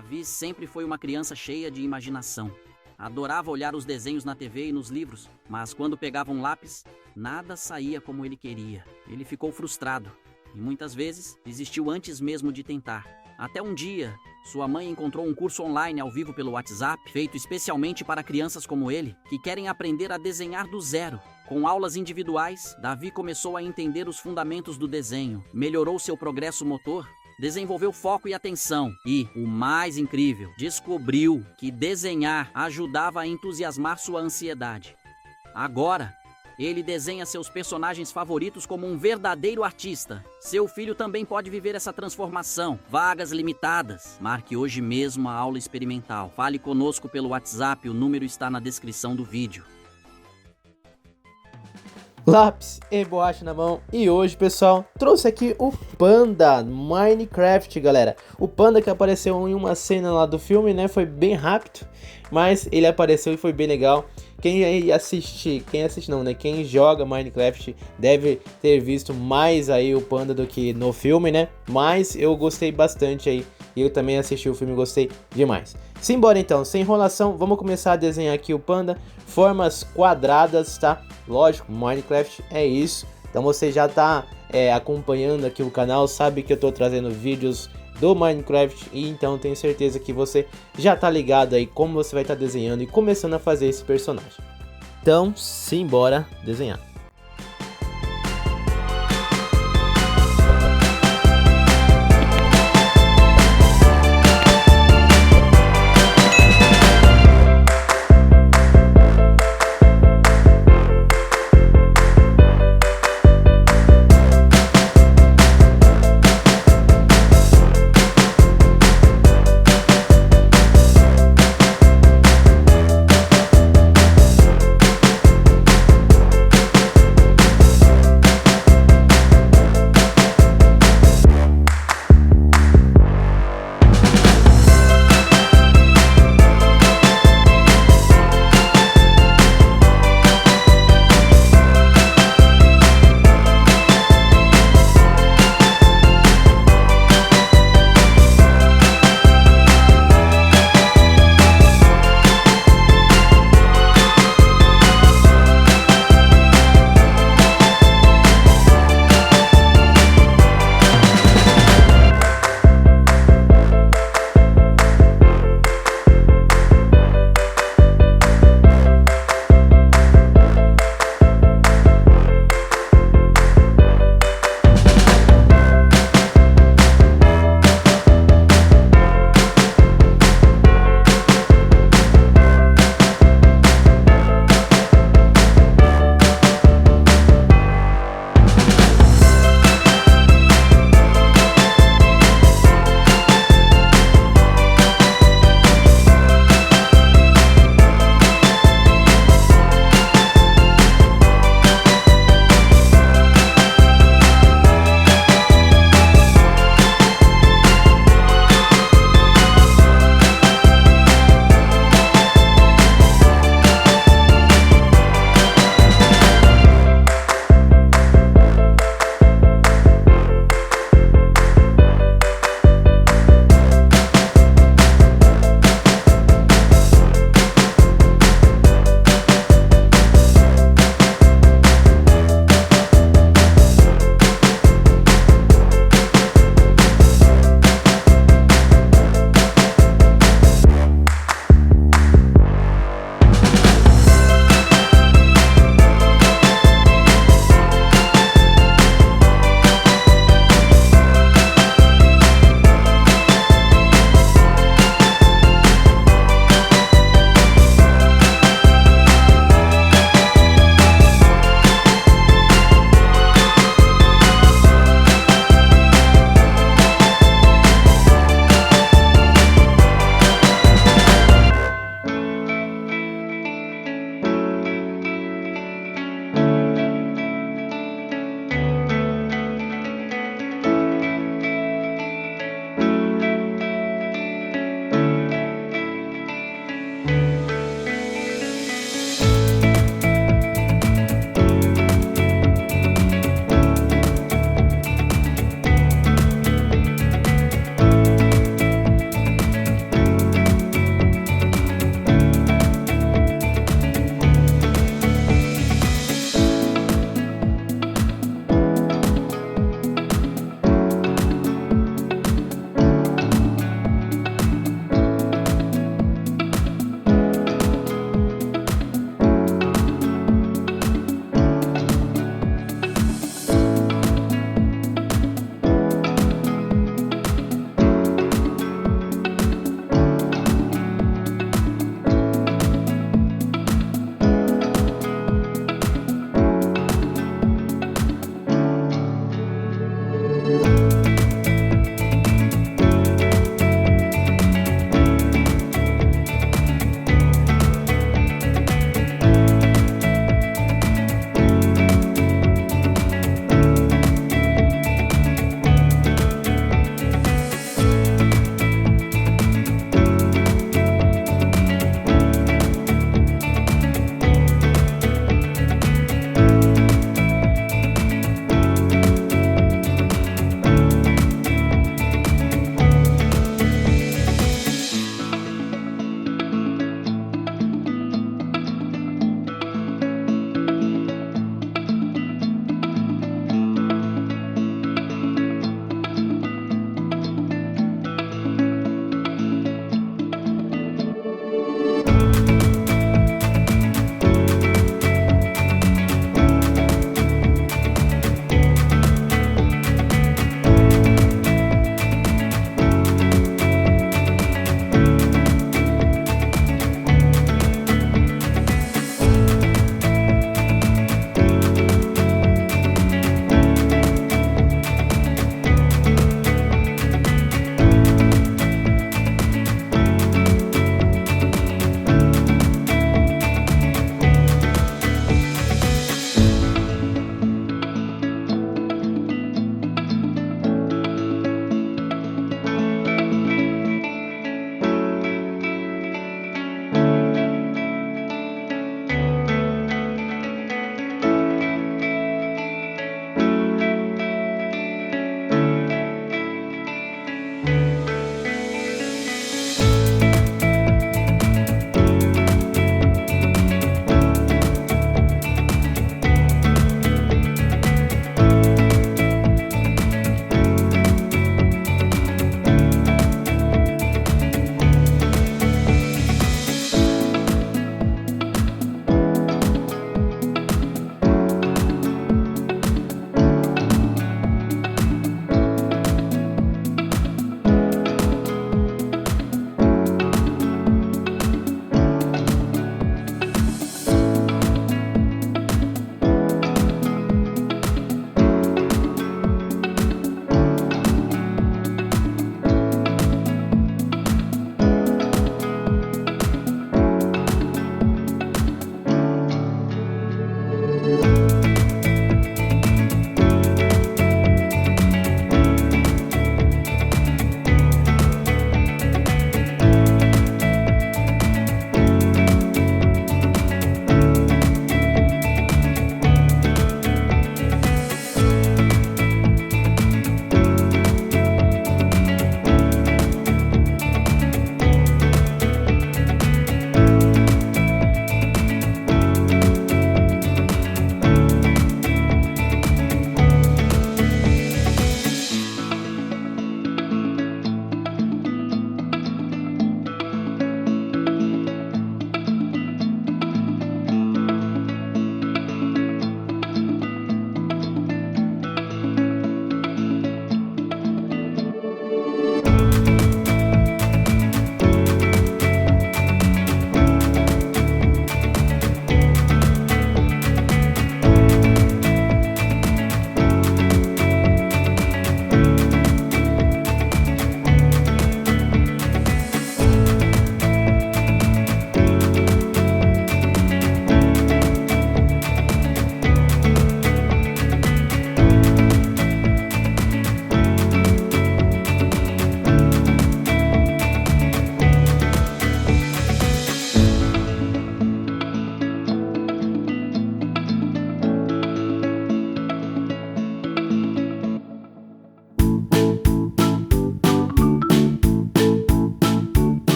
Davi sempre foi uma criança cheia de imaginação. Adorava olhar os desenhos na TV e nos livros, mas quando pegava um lápis, nada saía como ele queria. Ele ficou frustrado e muitas vezes desistiu antes mesmo de tentar. Até um dia, sua mãe encontrou um curso online ao vivo pelo WhatsApp, feito especialmente para crianças como ele, que querem aprender a desenhar do zero. Com aulas individuais, Davi começou a entender os fundamentos do desenho, melhorou seu progresso motor, desenvolveu foco e atenção e, o mais incrível, descobriu que desenhar ajudava a entusiasmar sua ansiedade. Agora, ele desenha seus personagens favoritos como um verdadeiro artista. Seu filho também pode viver essa transformação. Vagas limitadas. Marque hoje mesmo a aula experimental. Fale conosco pelo WhatsApp, o número está na descrição do vídeo. Lápis e borracha na mão. E hoje, pessoal, trouxe aqui o Panda Minecraft, galera. O Panda que apareceu em uma cena lá do filme, né? Foi bem rápido, mas ele apareceu e foi bem legal. Quem joga Minecraft deve ter visto mais aí o Panda do que no filme, né? Mas eu gostei bastante aí. E eu também assisti o filme e gostei demais. Simbora então, sem enrolação, vamos começar a desenhar aqui o Panda. Formas quadradas, tá? Lógico, Minecraft é isso. Então você já tá acompanhando aqui o canal, sabe que eu tô trazendo vídeos do Minecraft. E então tenho certeza que você já tá ligado aí como você vai estar desenhando e começando a fazer esse personagem. Então, simbora desenhar.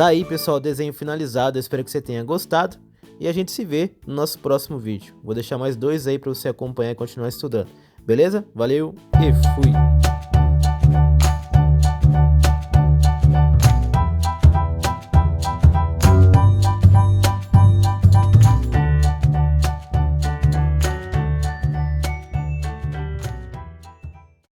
Tá aí, pessoal, o desenho finalizado. Eu espero que você tenha gostado e a gente se vê no nosso próximo vídeo. Vou deixar mais 2 aí para você acompanhar e continuar estudando. Beleza? Valeu e fui!